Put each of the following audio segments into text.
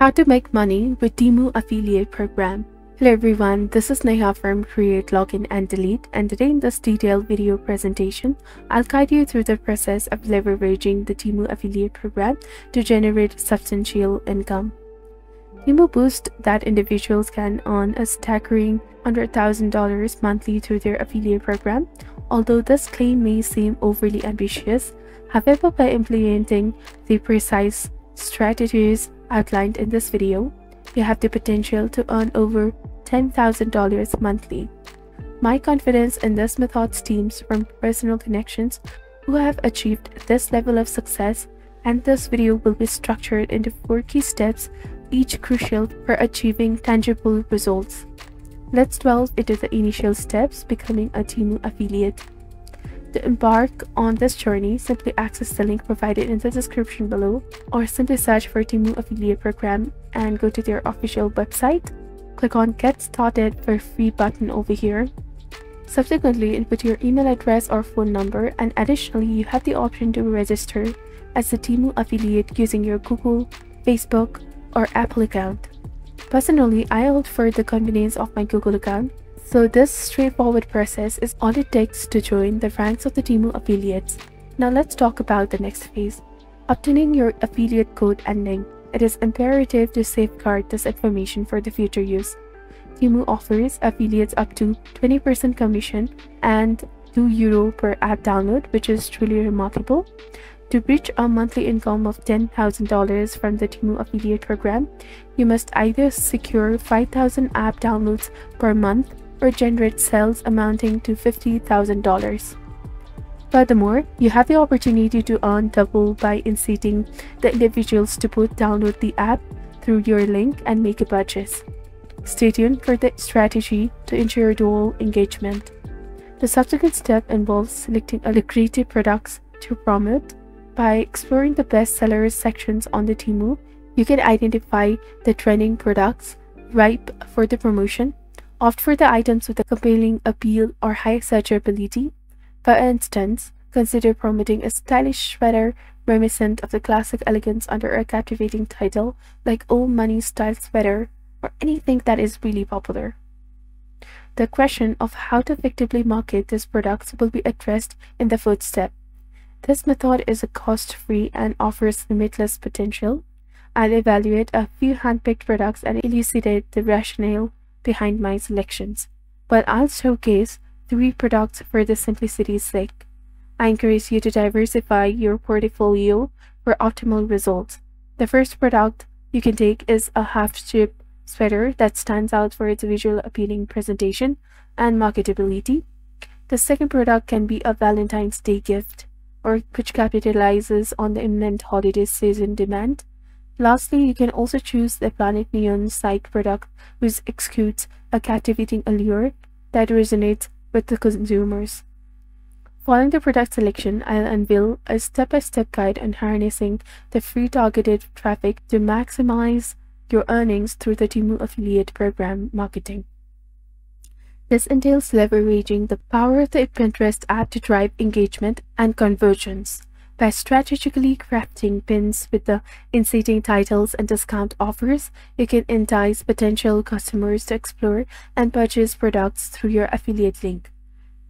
How to make money with Temu affiliate program. Hello everyone, this is Neha from Create, Login and Delete, and today in this detailed video presentation, I'll guide you through the process of leveraging the Temu affiliate program to generate substantial income. Temu boasts that individuals can earn a staggering $100,000 monthly through their affiliate program. Although this claim may seem overly ambitious, however, by implementing the precise strategies outlined in this video, you have the potential to earn over $10,000 monthly. My confidence in this method stems from personal connections who have achieved this level of success, and this video will be structured into 4 key steps, each crucial for achieving tangible results. Let's delve into the initial steps becoming a Temu affiliate. To embark on this journey, simply access the link provided in the description below, or simply search for Temu affiliate program and go to their official website. Click on Get Started for free button over here. Subsequently, input your email address or phone number, and additionally, you have the option to register as a Temu affiliate using your Google, Facebook, or Apple account. Personally, I opt for the convenience of my Google account, so this straightforward process is all it takes to join the ranks of the Temu affiliates. Now let's talk about the next phase, obtaining your affiliate code and link. It is imperative to safeguard this information for the future use. Temu offers affiliates up to 20% commission and €2 per app download, which is truly remarkable. To reach a monthly income of $10,000 from the Temu affiliate program, you must either secure 5,000 app downloads per month or generate sales amounting to $50,000. Furthermore, you have the opportunity to earn double by inciting the individuals to both download the app through your link and make a purchase. Stay tuned for the strategy to ensure dual engagement. The subsequent step involves selecting lucrative products to promote. By exploring the best sellers sections on the Temu, you can identify the trending products ripe for the promotion. Opt for the items with a compelling appeal or high searchability. For instance, consider promoting a stylish sweater reminiscent of the classic elegance under a captivating title like Old Money Style Sweater, or anything that is really popular. The question of how to effectively market these products will be addressed in the 4th step. This method is cost-free and offers limitless potential. I'll evaluate a few handpicked products and elucidate the rationale behind my selections, but I'll showcase 3 products for the simplicity's sake. I encourage you to diversify your portfolio for optimal results. The first product you can take is a half-zip sweater that stands out for its visual appealing presentation and marketability. The second product can be a Valentine's Day gift, or which capitalizes on the imminent holiday season demand. Lastly, you can also choose the Planet Neon side product, which exudes a captivating allure that resonates with the consumers. Following the product selection, I'll unveil a step-by-step guide on harnessing the free targeted traffic to maximize your earnings through the Temu affiliate program marketing. This entails leveraging the power of the Pinterest app to drive engagement and conversions. By strategically crafting pins with the inciting titles and discount offers, you can entice potential customers to explore and purchase products through your affiliate link.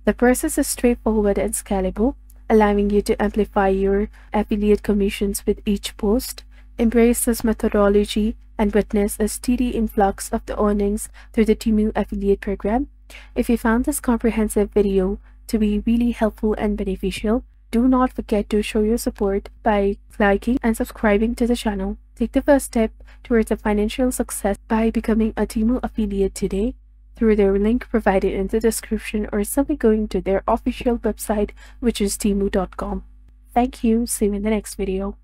The process is straightforward and scalable, allowing you to amplify your affiliate commissions with each post. Embrace this methodology and witness a steady influx of the earnings through the Temu affiliate program. If you found this comprehensive video to be really helpful and beneficial, do not forget to show your support by liking and subscribing to the channel. Take the first step towards a financial success by becoming a Temu affiliate today through their link provided in the description, or simply going to their official website, which is temu.com. Thank you. See you in the next video.